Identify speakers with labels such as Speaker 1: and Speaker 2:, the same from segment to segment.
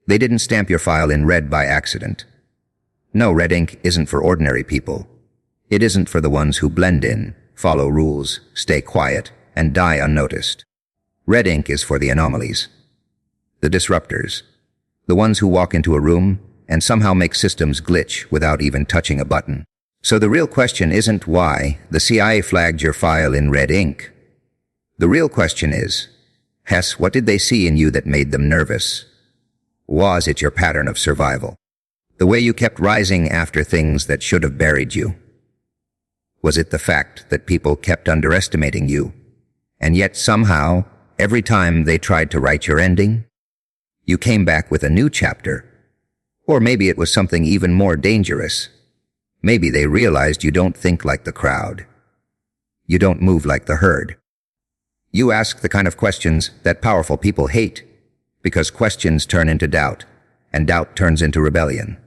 Speaker 1: They didn't stamp your file in red by accident. No, red ink isn't for ordinary people. It isn't for the ones who blend in, follow rules, stay quiet, and die unnoticed. Red ink is for the anomalies. The disruptors. The ones who walk into a room and somehow make systems glitch without even touching a button. So the real question isn't why the CIA flagged your file in red ink. The real question is, Hess, what did they see in you that made them nervous? Was it your pattern of survival? The way you kept rising after things that should have buried you? Was it the fact that people kept underestimating you, and yet somehow, every time they tried to write your ending, you came back with a new chapter? Or maybe it was something even more dangerous. Maybe they realized you don't think like the crowd. You don't move like the herd. You ask the kind of questions that powerful people hate, because questions turn into doubt, and doubt turns into rebellion.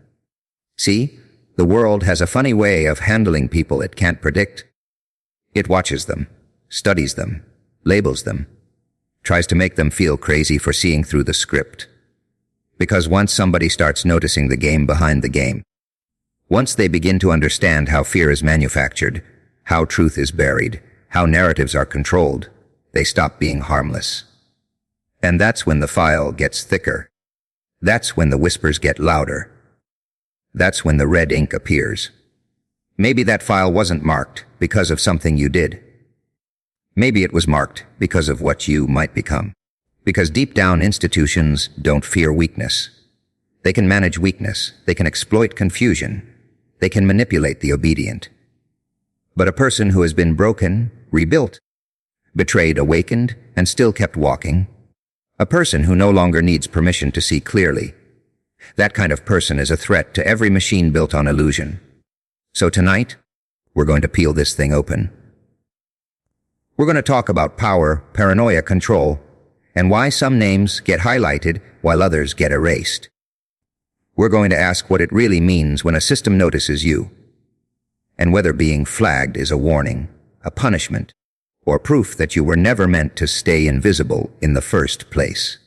Speaker 1: See, the world has a funny way of handling people it can't predict. It watches them, studies them, labels them, tries to make them feel crazy for seeing through the script. Because once somebody starts noticing the game behind the game, once they begin to understand how fear is manufactured, how truth is buried, how narratives are controlled, they stop being harmless. And that's when the file gets thicker. That's when the whispers get louder. That's when the red ink appears. Maybe that file wasn't marked because of something you did. Maybe it was marked because of what you might become. Because deep down, institutions don't fear weakness. They can manage weakness. They can exploit confusion. They can manipulate the obedient. But a person who has been broken, rebuilt, betrayed, awakened, and still kept walking, a person who no longer needs permission to see clearly, that kind of person is a threat to every machine built on illusion. So tonight, we're going to peel this thing open. We're going to talk about power, paranoia, control, and why some names get highlighted while others get erased. We're going to ask what it really means when a system notices you, and whether being flagged is a warning, a punishment, or proof that you were never meant to stay invisible in the first place.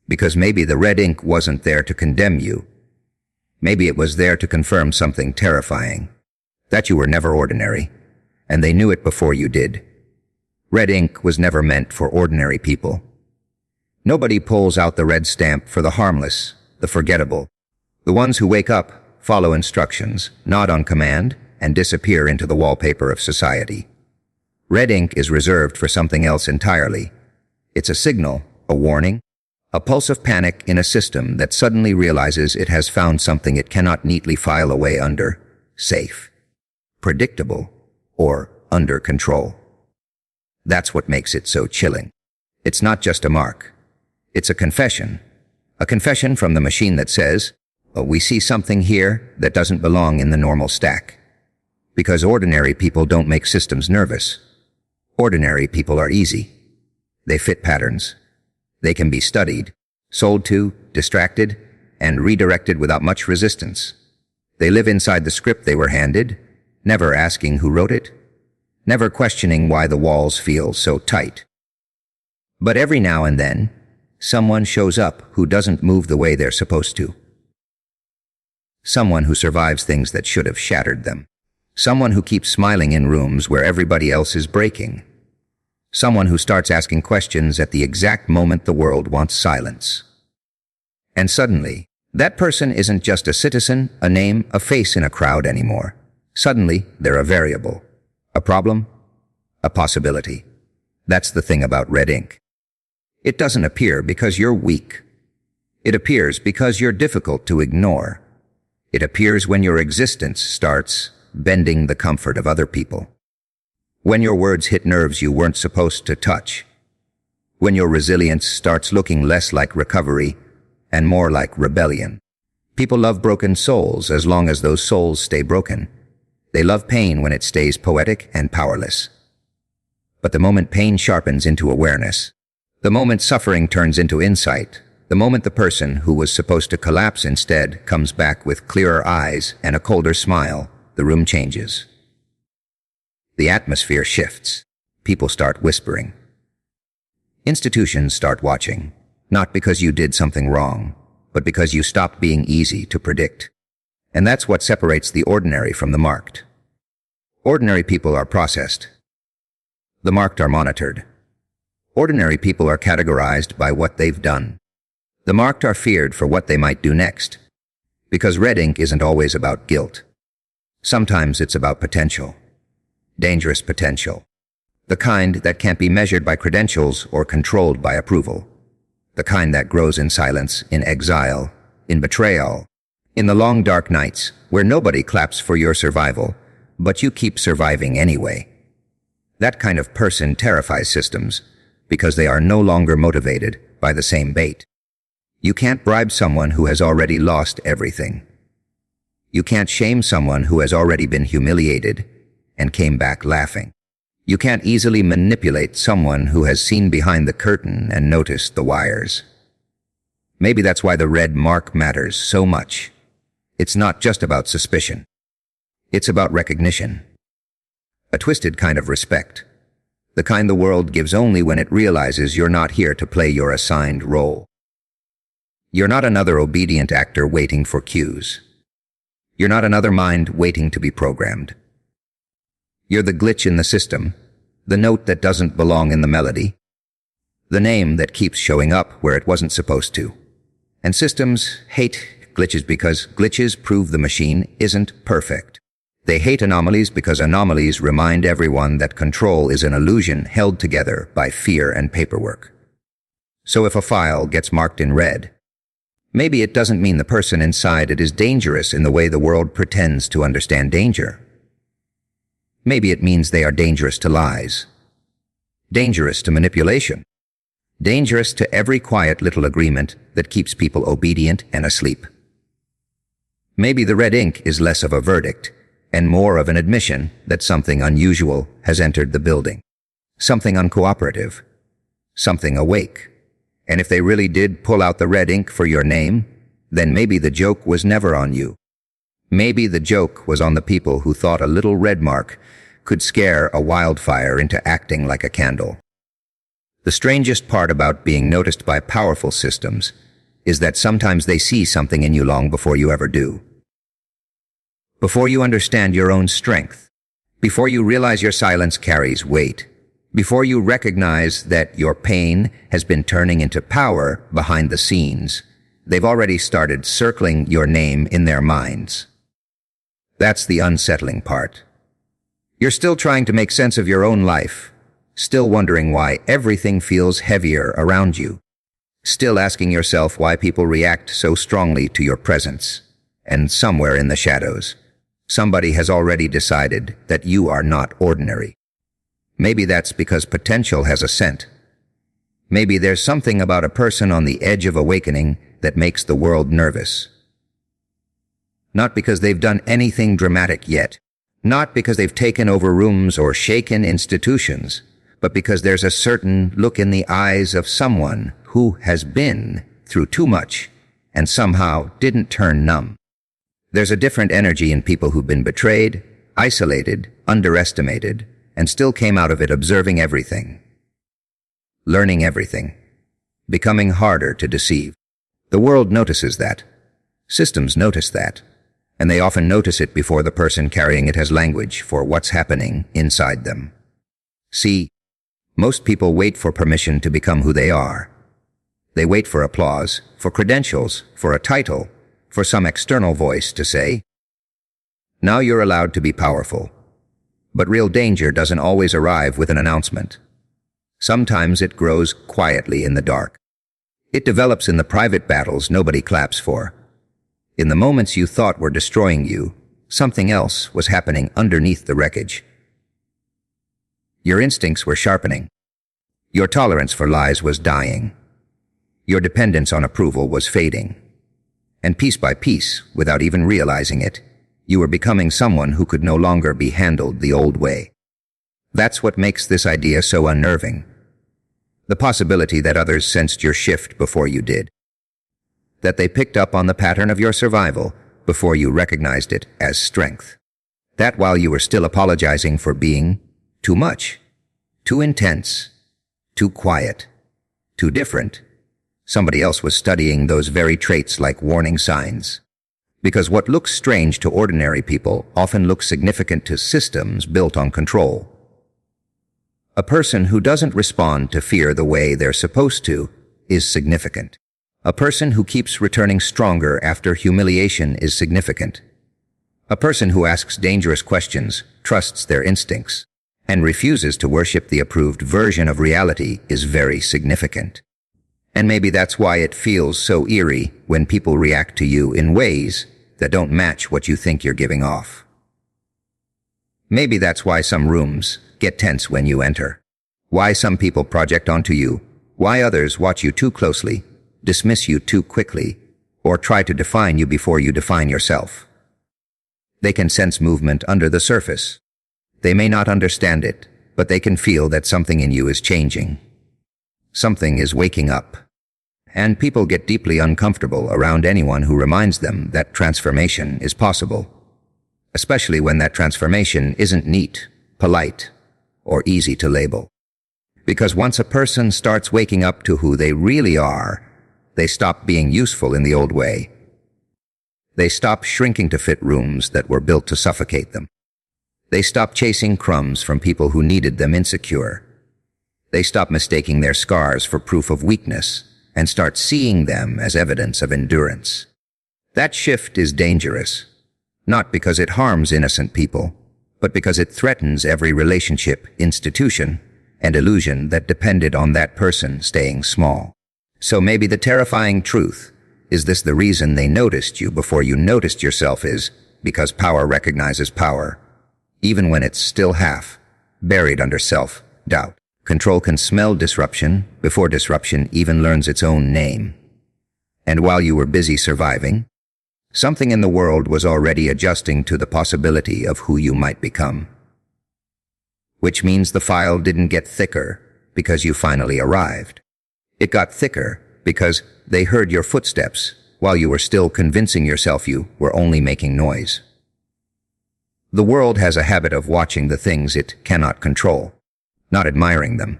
Speaker 1: Because maybe the red ink wasn't there to condemn you. Maybe it was there to confirm something terrifying, that you were never ordinary, and they knew it before you did. Red ink was never meant for ordinary people. Nobody pulls out the red stamp for the harmless, the forgettable, the ones who wake up, follow instructions, nod on command, and disappear into the wallpaper of society. Red ink is reserved for something else entirely. It's a signal, a warning, a pulse of panic in a system that suddenly realizes it has found something it cannot neatly file away under, safe, predictable, or under control. That's what makes it so chilling. It's not just a mark. It's a confession from the machine that says, "Oh, we see something here that doesn't belong in the normal stack." Because ordinary people don't make systems nervous. Ordinary people are easy. They fit patterns. They can be studied, sold to, distracted, and redirected without much resistance. They live inside the script they were handed, never asking who wrote it, never questioning why the walls feel so tight. But every now and then, someone shows up who doesn't move the way they're supposed to. Someone who survives things that should have shattered them. Someone who keeps smiling in rooms where everybody else is breaking. Someone who starts asking questions at the exact moment the world wants silence. And suddenly, that person isn't just a citizen, a name, a face in a crowd anymore. Suddenly, they're a variable. A problem? A possibility. That's the thing about red ink. It doesn't appear because you're weak. It appears because you're difficult to ignore. It appears when your existence starts bending the comfort of other people. When your words hit nerves you weren't supposed to touch. When your resilience starts looking less like recovery and more like rebellion. People love broken souls as long as those souls stay broken. They love pain when it stays poetic and powerless. But the moment pain sharpens into awareness, the moment suffering turns into insight, the moment the person who was supposed to collapse instead comes back with clearer eyes and a colder smile, the room changes. The atmosphere shifts. People start whispering. Institutions start watching, not because you did something wrong, but because you stopped being easy to predict. And that's what separates the ordinary from the marked. Ordinary people are processed. The marked are monitored. Ordinary people are categorized by what they've done. The marked are feared for what they might do next. Because red ink isn't always about guilt. Sometimes it's about potential. Dangerous potential. The kind that can't be measured by credentials or controlled by approval. The kind that grows in silence, in exile, in betrayal, in the long dark nights where nobody claps for your survival, but you keep surviving anyway. That kind of person terrifies systems because they are no longer motivated by the same bait. You can't bribe someone who has already lost everything. You can't shame someone who has already been humiliated and came back laughing. You can't easily manipulate someone who has seen behind the curtain and noticed the wires. Maybe that's why the red mark matters so much. It's not just about suspicion. It's about recognition. A twisted kind of respect. The kind the world gives only when it realizes you're not here to play your assigned role. You're not another obedient actor waiting for cues. You're not another mind waiting to be programmed. You're the glitch in the system, the note that doesn't belong in the melody, the name that keeps showing up where it wasn't supposed to. And systems hate glitches because glitches prove the machine isn't perfect. They hate anomalies because anomalies remind everyone that control is an illusion held together by fear and paperwork. So if a file gets marked in red, maybe it doesn't mean the person inside it is dangerous in the way the world pretends to understand danger. Maybe it means they are dangerous to lies, dangerous to manipulation, dangerous to every quiet little agreement that keeps people obedient and asleep. Maybe the red ink is less of a verdict and more of an admission that something unusual has entered the building, something uncooperative, something awake. And if they really did pull out the red ink for your name, then maybe the joke was never on you. Maybe the joke was on the people who thought a little red mark could scare a wildfire into acting like a candle. The strangest part about being noticed by powerful systems is that sometimes they see something in you long before you ever do. Before you understand your own strength, before you realize your silence carries weight, before you recognize that your pain has been turning into power behind the scenes, they've already started circling your name in their minds. That's the unsettling part. You're still trying to make sense of your own life, still wondering why everything feels heavier around you, still asking yourself why people react so strongly to your presence. And somewhere in the shadows, somebody has already decided that you are not ordinary. Maybe that's because potential has a scent. Maybe there's something about a person on the edge of awakening that makes the world nervous. Not because they've done anything dramatic yet, not because they've taken over rooms or shaken institutions, but because there's a certain look in the eyes of someone who has been through too much and somehow didn't turn numb. There's a different energy in people who've been betrayed, isolated, underestimated, and still came out of it observing everything, learning everything, becoming harder to deceive. The world notices that. Systems notice that. And they often notice it before the person carrying it has language for what's happening inside them. See, most people wait for permission to become who they are. They wait for applause, for credentials, for a title, for some external voice to say, "Now you're allowed to be powerful." But real danger doesn't always arrive with an announcement. Sometimes it grows quietly in the dark. It develops in the private battles nobody claps for. In the moments you thought were destroying you, something else was happening underneath the wreckage. Your instincts were sharpening. Your tolerance for lies was dying. Your dependence on approval was fading. And piece by piece, without even realizing it, you were becoming someone who could no longer be handled the old way. That's what makes this idea so unnerving. The possibility that others sensed your shift before you did. That they picked up on the pattern of your survival before you recognized it as strength. That while you were still apologizing for being too much, too intense, too quiet, too different, Somebody else was studying those very traits like warning signs. Because what looks strange to ordinary people often looks significant to systems built on control. A person who doesn't respond to fear the way they're supposed to is significant. A person who keeps returning stronger after humiliation is significant. A person who asks dangerous questions, trusts their instincts, and refuses to worship the approved version of reality is very significant. And maybe that's why it feels so eerie when people react to you in ways that don't match what you think you're giving off. Maybe that's why some rooms get tense when you enter. Why some people project onto you. Why others watch you too closely, dismiss you too quickly, or try to define you before you define yourself. They can sense movement under the surface. They may not understand it, but they can feel that something in you is changing. Something is waking up. And people get deeply uncomfortable around anyone who reminds them that transformation is possible, especially when that transformation isn't neat, polite, or easy to label. Because once a person starts waking up to who they really are, they stop being useful in the old way. They stop shrinking to fit rooms that were built to suffocate them. They stop chasing crumbs from people who needed them insecure. They stop mistaking their scars for proof of weakness and start seeing them as evidence of endurance. That shift is dangerous, not because it harms innocent people, but because it threatens every relationship, institution, and illusion that depended on that person staying small. So maybe the terrifying truth, is this the reason they noticed you before you noticed yourself, is because power recognizes power, even when it's still half, buried under self-doubt. Control can smell disruption before disruption even learns its own name. And while you were busy surviving, something in the world was already adjusting to the possibility of who you might become. Which means the file didn't get thicker because you finally arrived. It got thicker because they heard your footsteps while you were still convincing yourself you were only making noise. The world has a habit of watching the things it cannot control, not admiring them,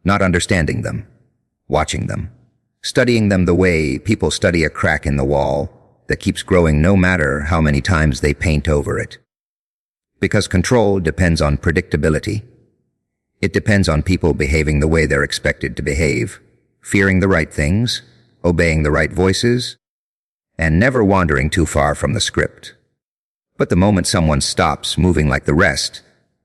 Speaker 1: not understanding them, watching them, studying them the way people study a crack in the wall that keeps growing no matter how many times they paint over it. Because control depends on predictability. It depends on people behaving the way they're expected to behave, fearing the right things, obeying the right voices, and never wandering too far from the script. But the moment someone stops moving like the rest,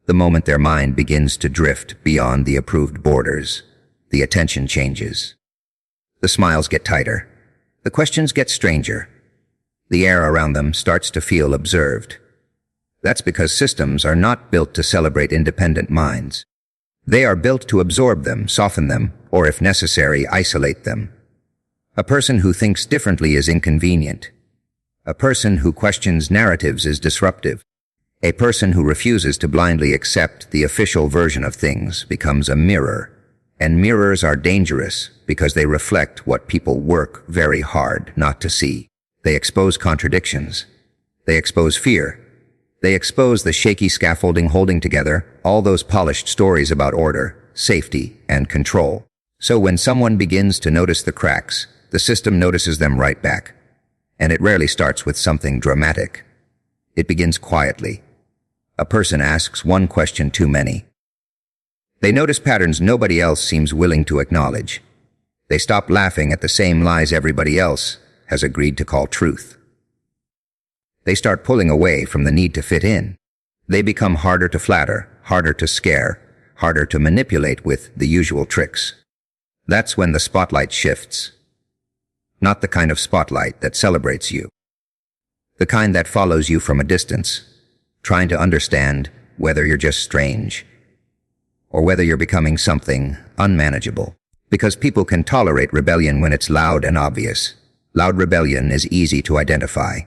Speaker 1: the moment their mind begins to drift beyond the approved borders, the attention changes. The smiles get tighter. The questions get stranger. The air around them starts to feel observed. That's because systems are not built to celebrate independent minds. They are built to absorb them, soften them, or if necessary, isolate them. A person who thinks differently is inconvenient. A person who questions narratives is disruptive. A person who refuses to blindly accept the official version of things becomes a mirror. And mirrors are dangerous because they reflect what people work very hard not to see. They expose contradictions. They expose fear. They expose the shaky scaffolding holding together all those polished stories about order, safety, and control. So when someone begins to notice the cracks, the system notices them right back. And it rarely starts with something dramatic. It begins quietly. A person asks one question too many. They notice patterns nobody else seems willing to acknowledge. They stop laughing at the same lies everybody else has agreed to call truth. They start pulling away from the need to fit in. They become harder to flatter, harder to scare, harder to manipulate with the usual tricks. That's when the spotlight shifts. Not the kind of spotlight that celebrates you. The kind that follows you from a distance, trying to understand whether you're just strange or whether you're becoming something unmanageable. Because people can tolerate rebellion when it's loud and obvious. Loud rebellion is easy to identify,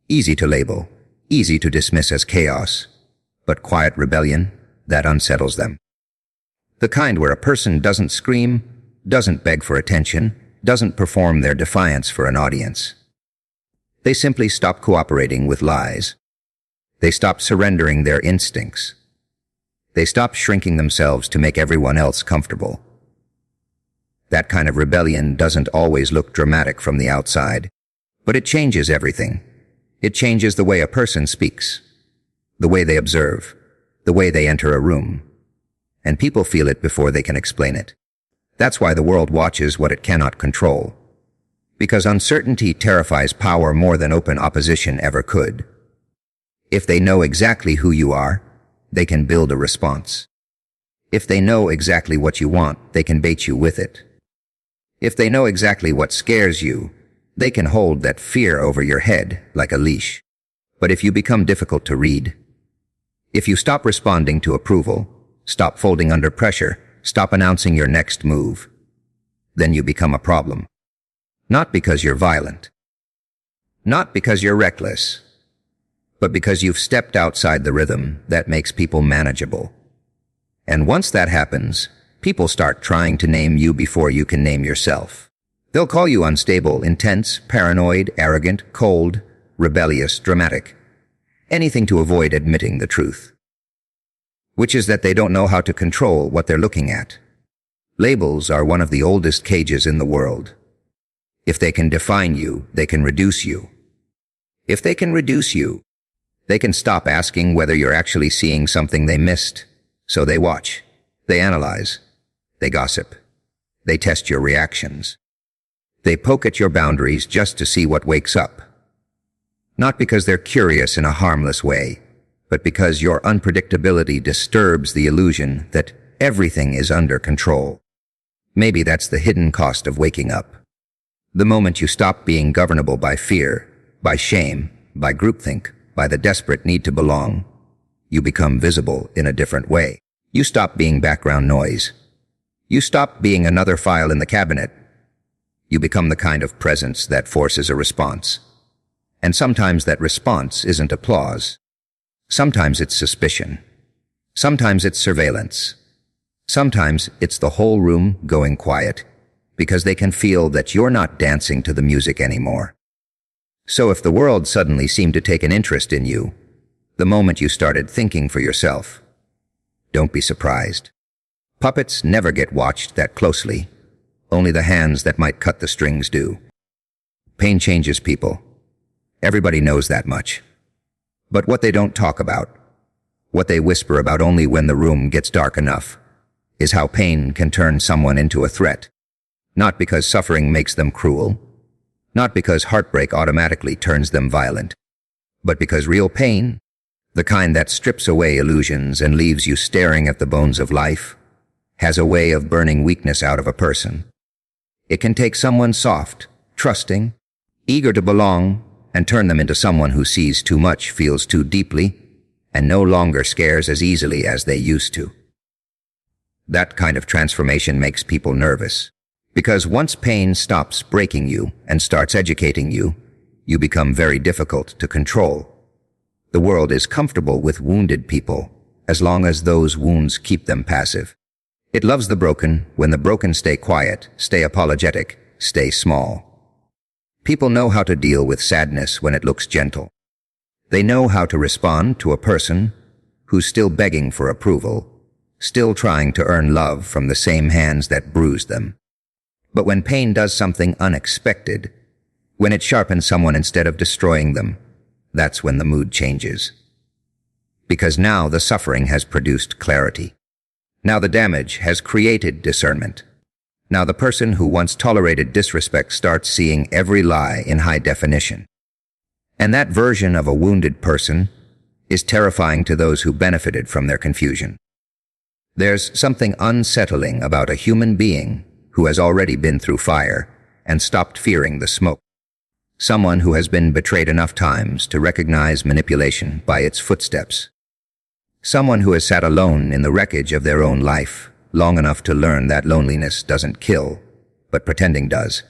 Speaker 1: easy to label, easy to dismiss as chaos. But quiet rebellion, that unsettles them. The kind where a person doesn't scream, doesn't beg for attention, doesn't perform their defiance for an audience. They simply stop cooperating with lies. They stop surrendering their instincts. They stop shrinking themselves to make everyone else comfortable. That kind of rebellion doesn't always look dramatic from the outside, but it changes everything. It changes the way a person speaks, the way they observe, the way they enter a room. And people feel it before they can explain it. That's why the world watches what it cannot control. Because uncertainty terrifies power more than open opposition ever could. If they know exactly who you are, they can build a response. If they know exactly what you want, they can bait you with it. If they know exactly what scares you, they can hold that fear over your head like a leash. But if you become difficult to read, if you stop responding to approval, stop folding under pressure, stop announcing your next move, then you become a problem. Not because you're violent, not because you're reckless, but because you've stepped outside the rhythm that makes people manageable. And once that happens, people start trying to name you before you can name yourself. They'll call you unstable, intense, paranoid, arrogant, cold, rebellious, dramatic. Anything to avoid admitting the truth. Which is that they don't know how to control what they're looking at. Labels are one of the oldest cages in the world. If they can define you, they can reduce you. If they can reduce you, they can stop asking whether you're actually seeing something they missed. So they watch, they analyze, they gossip, they test your reactions. They poke at your boundaries just to see what wakes up. Not because they're curious in a harmless way, but because your unpredictability disturbs the illusion that everything is under control. Maybe that's the hidden cost of waking up. The moment you stop being governable by fear, by shame, by groupthink, by the desperate need to belong, you become visible in a different way. You stop being background noise. You stop being another file in the cabinet. You become the kind of presence that forces a response. And sometimes that response isn't applause. Sometimes it's suspicion. Sometimes it's surveillance. Sometimes it's the whole room going quiet, because they can feel that you're not dancing to the music anymore. So if the world suddenly seemed to take an interest in you, the moment you started thinking for yourself, don't be surprised. Puppets never get watched that closely. Only the hands that might cut the strings do. Pain changes people. Everybody knows that much. But what they don't talk about, what they whisper about only when the room gets dark enough, is how pain can turn someone into a threat. Not because suffering makes them cruel, not because heartbreak automatically turns them violent, but because real pain, the kind that strips away illusions and leaves you staring at the bones of life, has a way of burning weakness out of a person. It can take someone soft, trusting, eager to belong, and turn them into someone who sees too much, feels too deeply, and no longer scares as easily as they used to. That kind of transformation makes people nervous, because once pain stops breaking you and starts educating you, you become very difficult to control. The world is comfortable with wounded people, as long as those wounds keep them passive. It loves the broken when the broken stay quiet, stay apologetic, stay small. People know how to deal with sadness when it looks gentle. They know how to respond to a person who's still begging for approval, still trying to earn love from the same hands that bruised them. But when pain does something unexpected, when it sharpens someone instead of destroying them, that's when the mood changes. Because now the suffering has produced clarity. Now the damage has created discernment. Now the person who once tolerated disrespect starts seeing every lie in high definition. And that version of a wounded person is terrifying to those who benefited from their confusion. There's something unsettling about a human being who has already been through fire and stopped fearing the smoke. Someone who has been betrayed enough times to recognize manipulation by its footsteps. Someone who has sat alone in the wreckage of their own life long enough to learn that loneliness doesn't kill, but pretending does.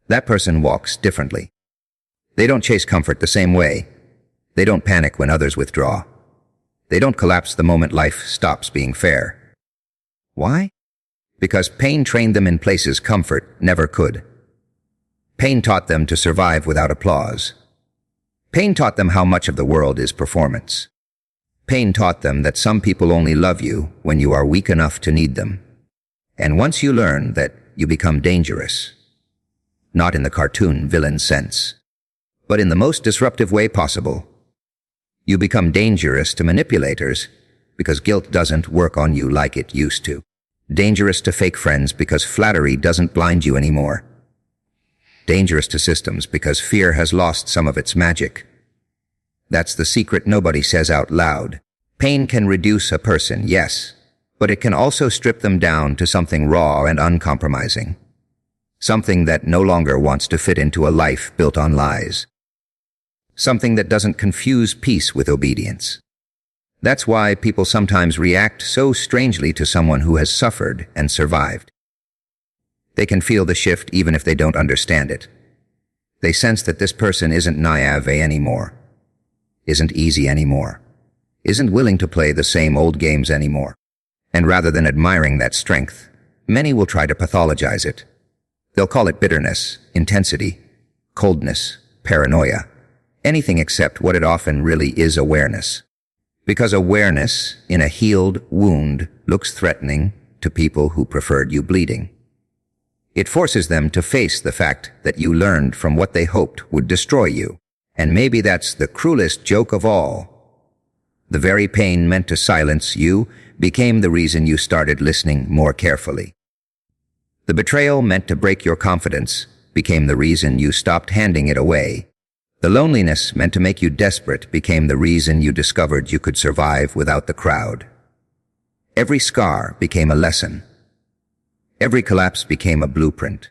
Speaker 1: That person walks differently. They don't chase comfort the same way. They don't panic when others withdraw. They don't collapse the moment life stops being fair. Why? Because pain trained them in places comfort never could. Pain taught them to survive without applause. Pain taught them how much of the world is performance. Pain taught them that some people only love you when you are weak enough to need them. And once you learn that you become dangerous. Not in the cartoon villain sense, but in the most disruptive way possible. You become dangerous to manipulators because guilt doesn't work on you like it used to. Dangerous to fake friends because flattery doesn't blind you anymore. Dangerous to systems because fear has lost some of its magic. That's the secret nobody says out loud. Pain can reduce a person, yes, but it can also strip them down to something raw and uncompromising. Something that no longer wants to fit into a life built on lies. Something that doesn't confuse peace with obedience. That's why people sometimes react so strangely to someone who has suffered and survived. They can feel the shift even if they don't understand it. They sense that this person isn't naive anymore, isn't easy anymore, isn't willing to play the same old games anymore. And rather than admiring that strength, many will try to pathologize it. They'll call it bitterness, intensity, coldness, paranoia, anything except what it often really is: awareness. Because awareness in a healed wound looks threatening to people who preferred you bleeding. It forces them to face the fact that you learned from what they hoped would destroy you. And maybe that's the cruelest joke of all. The very pain meant to silence you became the reason you started listening more carefully. The betrayal meant to break your confidence became the reason you stopped handing it away. The loneliness meant to make you desperate became the reason you discovered you could survive without the crowd. Every scar became a lesson. Every collapse became a blueprint.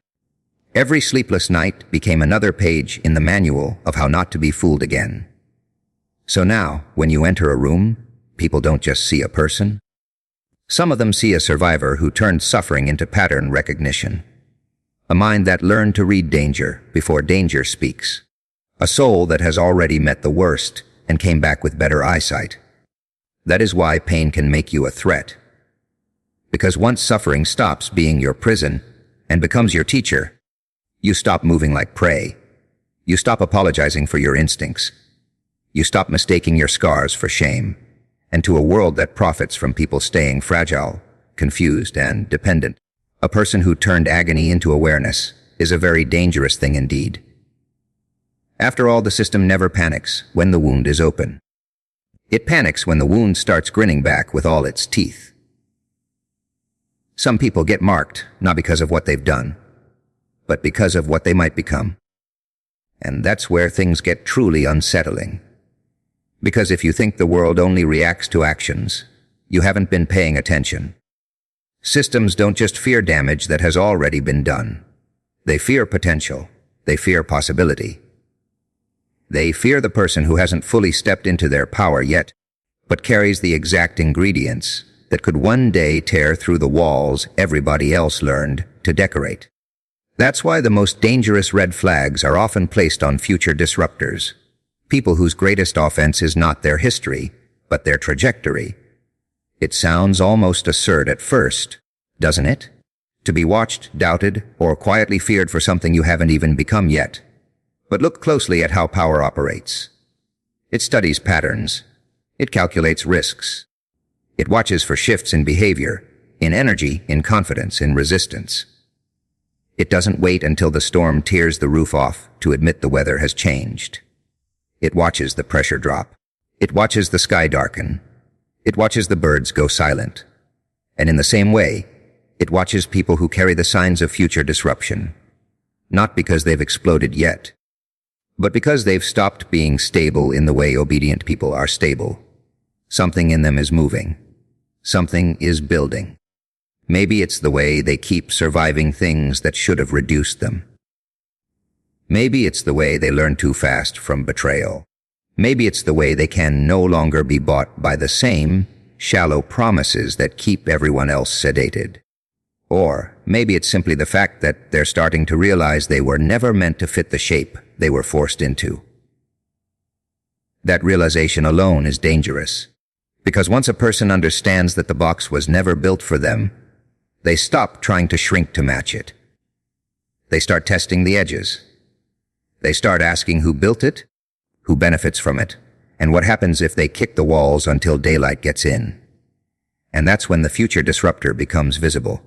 Speaker 1: Every sleepless night became another page in the manual of how not to be fooled again. So now, when you enter a room, people don't just see a person. Some of them see a survivor who turned suffering into pattern recognition. A mind that learned to read danger before danger speaks. A soul that has already met the worst and came back with better eyesight. That is why pain can make you a threat. Because once suffering stops being your prison and becomes your teacher, you stop moving like prey. You stop apologizing for your instincts. You stop mistaking your scars for shame. And to a world that profits from people staying fragile, confused, and dependent, a person who turned agony into awareness is a very dangerous thing indeed. After all, the system never panics when the wound is open. It panics when the wound starts grinning back with all its teeth. Some people get marked not because of what they've done, but because of what they might become. And that's where things get truly unsettling. Because if you think the world only reacts to actions, you haven't been paying attention. Systems don't just fear damage that has already been done. They fear potential. They fear possibility. They fear the person who hasn't fully stepped into their power yet, but carries the exact ingredients that could one day tear through the walls everybody else learned to decorate. That's why the most dangerous red flags are often placed on future disruptors. People whose greatest offense is not their history, but their trajectory. It sounds almost absurd at first, doesn't it? To be watched, doubted, or quietly feared for something you haven't even become yet. But look closely at how power operates. It studies patterns. It calculates risks. It watches for shifts in behavior, in energy, in confidence, in resistance. It doesn't wait until the storm tears the roof off to admit the weather has changed. It watches the pressure drop. It watches the sky darken. It watches the birds go silent. And in the same way, it watches people who carry the signs of future disruption. Not because they've exploded yet, but because they've stopped being stable in the way obedient people are stable. Something in them is moving. Something is building. Maybe it's the way they keep surviving things that should have reduced them. Maybe it's the way they learn too fast from betrayal. Maybe it's the way they can no longer be bought by the same shallow promises that keep everyone else sedated. Or maybe it's simply the fact that they're starting to realize they were never meant to fit the shape they were forced into. That realization alone is dangerous, because once a person understands that the box was never built for them, they stop trying to shrink to match it. They start testing the edges. They start asking who built it, who benefits from it, and what happens if they kick the walls until daylight gets in. And that's when the future disruptor becomes visible.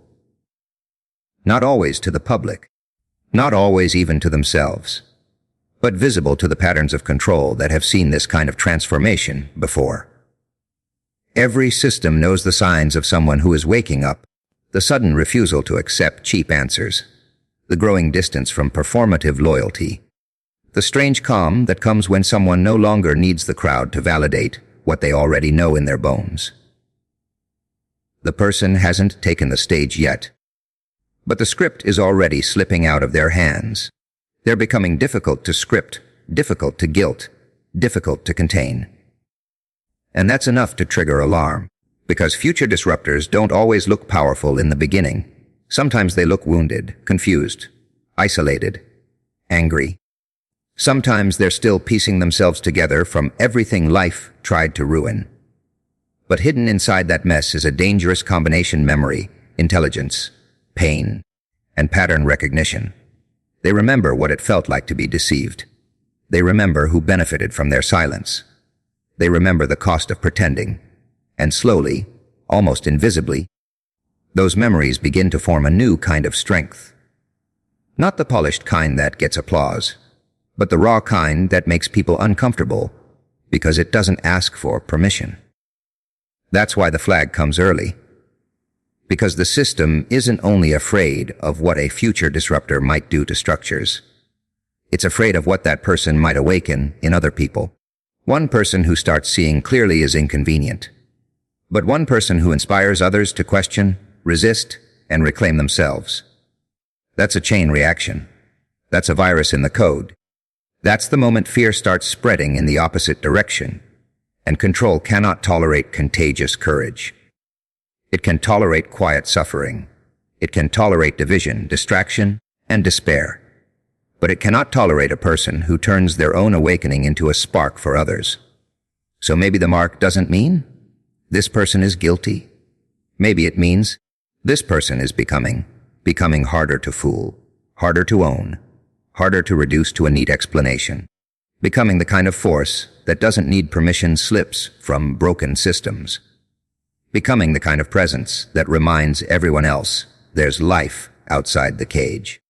Speaker 1: Not always to the public, not always even to themselves, but visible to the patterns of control that have seen this kind of transformation before. Every system knows the signs of someone who is waking up: the sudden refusal to accept cheap answers, the growing distance from performative loyalty, the strange calm that comes when someone no longer needs the crowd to validate what they already know in their bones. The person hasn't taken the stage yet, but the script is already slipping out of their hands. They're becoming difficult to script, difficult to guilt, difficult to contain. And that's enough to trigger alarm, because future disruptors don't always look powerful in the beginning. Sometimes they look wounded, confused, isolated, angry. Sometimes they're still piecing themselves together from everything life tried to ruin. But hidden inside that mess is a dangerous combination: memory, intelligence, pain, and pattern recognition. They remember what it felt like to be deceived. They remember who benefited from their silence. They remember the cost of pretending. And slowly, almost invisibly, those memories begin to form a new kind of strength. Not the polished kind that gets applause, but the raw kind that makes people uncomfortable because it doesn't ask for permission. That's why the flag comes early. Because the system isn't only afraid of what a future disruptor might do to structures. It's afraid of what that person might awaken in other people. One person who starts seeing clearly is inconvenient, but one person who inspires others to question, resist, and reclaim themselves. That's a chain reaction. That's a virus in the code. That's the moment fear starts spreading in the opposite direction, and control cannot tolerate contagious courage. It can tolerate quiet suffering. It can tolerate division, distraction, and despair. But it cannot tolerate a person who turns their own awakening into a spark for others. So maybe the mark doesn't mean this person is guilty. Maybe it means this person is becoming harder to fool, harder to own, harder to reduce to a neat explanation, becoming the kind of force that doesn't need permission slips from broken systems, becoming the kind of presence that reminds everyone else there's life outside the cage.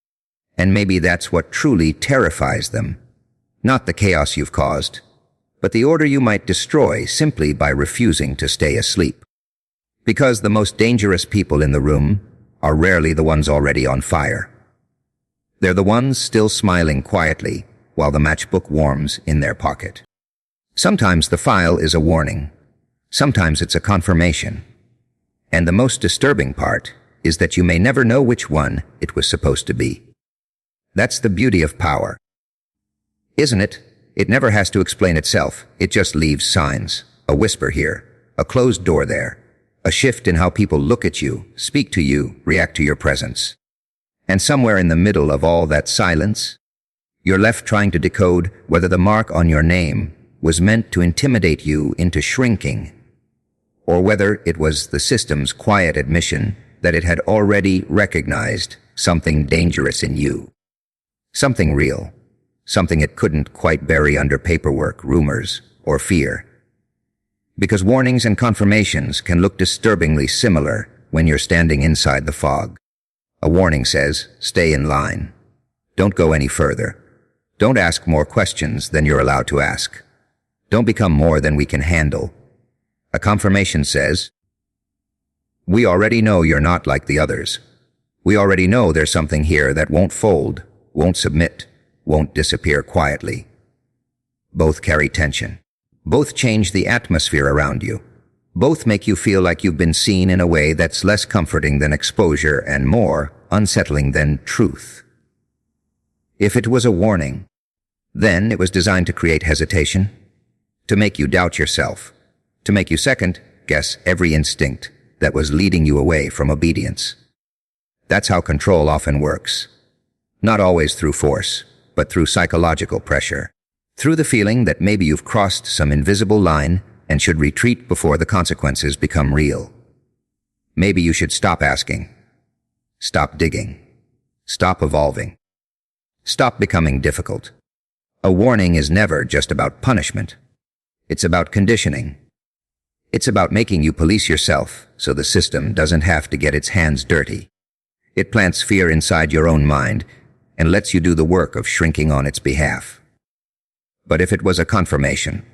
Speaker 1: And maybe that's what truly terrifies them. Not the chaos you've caused, but the order you might destroy simply by refusing to stay asleep. Because the most dangerous people in the room are rarely the ones already on fire. They're the ones still smiling quietly while the matchbook warms in their pocket. Sometimes the file is a warning. Sometimes it's a confirmation. And the most disturbing part is that you may never know which one it was supposed to be. That's the beauty of power. Isn't it? It never has to explain itself. It just leaves signs. A whisper here, a closed door there, a shift in how people look at you, speak to you, react to your presence. And somewhere in the middle of all that silence, you're left trying to decode whether the mark on your name was meant to intimidate you into shrinking, or whether it was the system's quiet admission that it had already recognized something dangerous in you. Something real, something it couldn't quite bury under paperwork, rumors, or fear. Because warnings and confirmations can look disturbingly similar when you're standing inside the fog. A warning says, stay in line. Don't go any further. Don't ask more questions than you're allowed to ask. Don't become more than we can handle. A confirmation says, we already know you're not like the others. We already know there's something here that won't fold, won't submit, won't disappear quietly. Both carry tension. Both change the atmosphere around you. Both make you feel like you've been seen in a way that's less comforting than exposure and more unsettling than truth. If it was a warning, then it was designed to create hesitation, to make you doubt yourself, to make you second-guess every instinct that was leading you away from obedience. That's how control often works. Not always through force, but through psychological pressure. Through the feeling that maybe you've crossed some invisible line and should retreat before the consequences become real. Maybe you should stop asking. Stop digging. Stop evolving. Stop becoming difficult. A warning is never just about punishment. It's about conditioning. It's about making you police yourself so the system doesn't have to get its hands dirty. It plants fear inside your own mind and lets you do the work of shrinking on its behalf. But if it was a confirmation,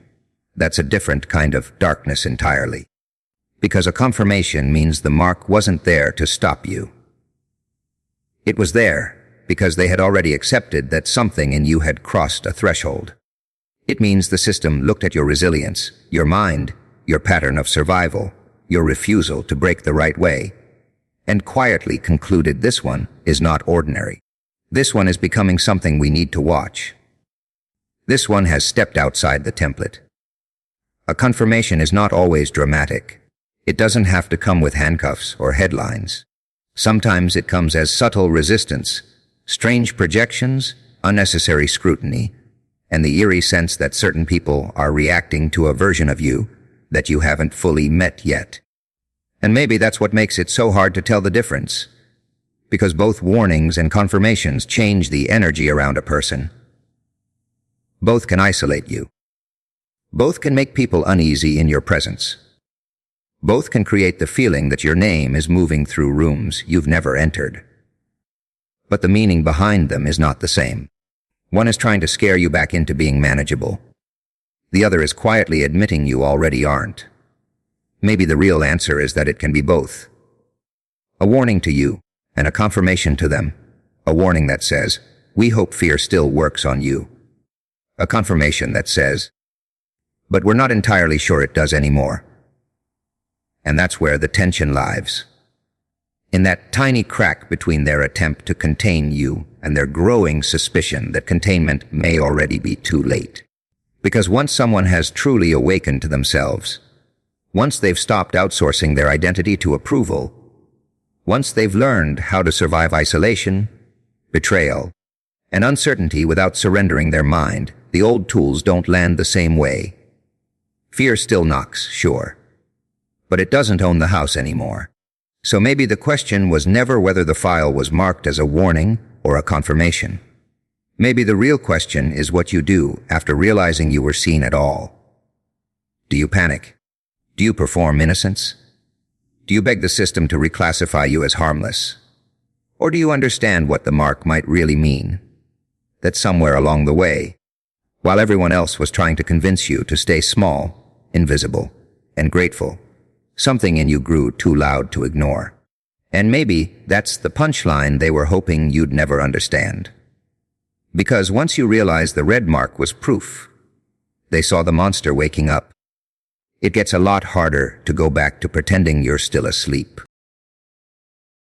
Speaker 1: that's a different kind of darkness entirely. Because a confirmation means the mark wasn't there to stop you. It was there because they had already accepted that something in you had crossed a threshold. It means the system looked at your resilience, your mind, your pattern of survival, your refusal to break the right way, and quietly concluded this one is not ordinary. This one is becoming something we need to watch. This one has stepped outside the template. A confirmation is not always dramatic. It doesn't have to come with handcuffs or headlines. Sometimes it comes as subtle resistance, strange projections, unnecessary scrutiny, and the eerie sense that certain people are reacting to a version of you that you haven't fully met yet. And maybe that's what makes it so hard to tell the difference, because both warnings and confirmations change the energy around a person. Both can isolate you. Both can make people uneasy in your presence. Both can create the feeling that your name is moving through rooms you've never entered. But the meaning behind them is not the same. One is trying to scare you back into being manageable. The other is quietly admitting you already aren't. Maybe the real answer is that it can be both. A warning to you, and a confirmation to them. A warning that says, we hope fear still works on you. A confirmation that says, but we're not entirely sure it does anymore. And that's where the tension lies. In that tiny crack between their attempt to contain you and their growing suspicion that containment may already be too late. Because once someone has truly awakened to themselves, once they've stopped outsourcing their identity to approval, once they've learned how to survive isolation, betrayal, and uncertainty without surrendering their mind, the old tools don't land the same way. Fear still knocks, sure, but it doesn't own the house anymore. So maybe the question was never whether the file was marked as a warning or a confirmation. Maybe the real question is what you do after realizing you were seen at all. Do you panic? Do you perform innocence? Do you beg the system to reclassify you as harmless? Or do you understand what the mark might really mean? That somewhere along the way, while everyone else was trying to convince you to stay small, invisible, and grateful, something in you grew too loud to ignore. And maybe that's the punchline they were hoping you'd never understand. Because once you realized the red mark was proof, they saw the monster waking up. It gets a lot harder to go back to pretending you're still asleep.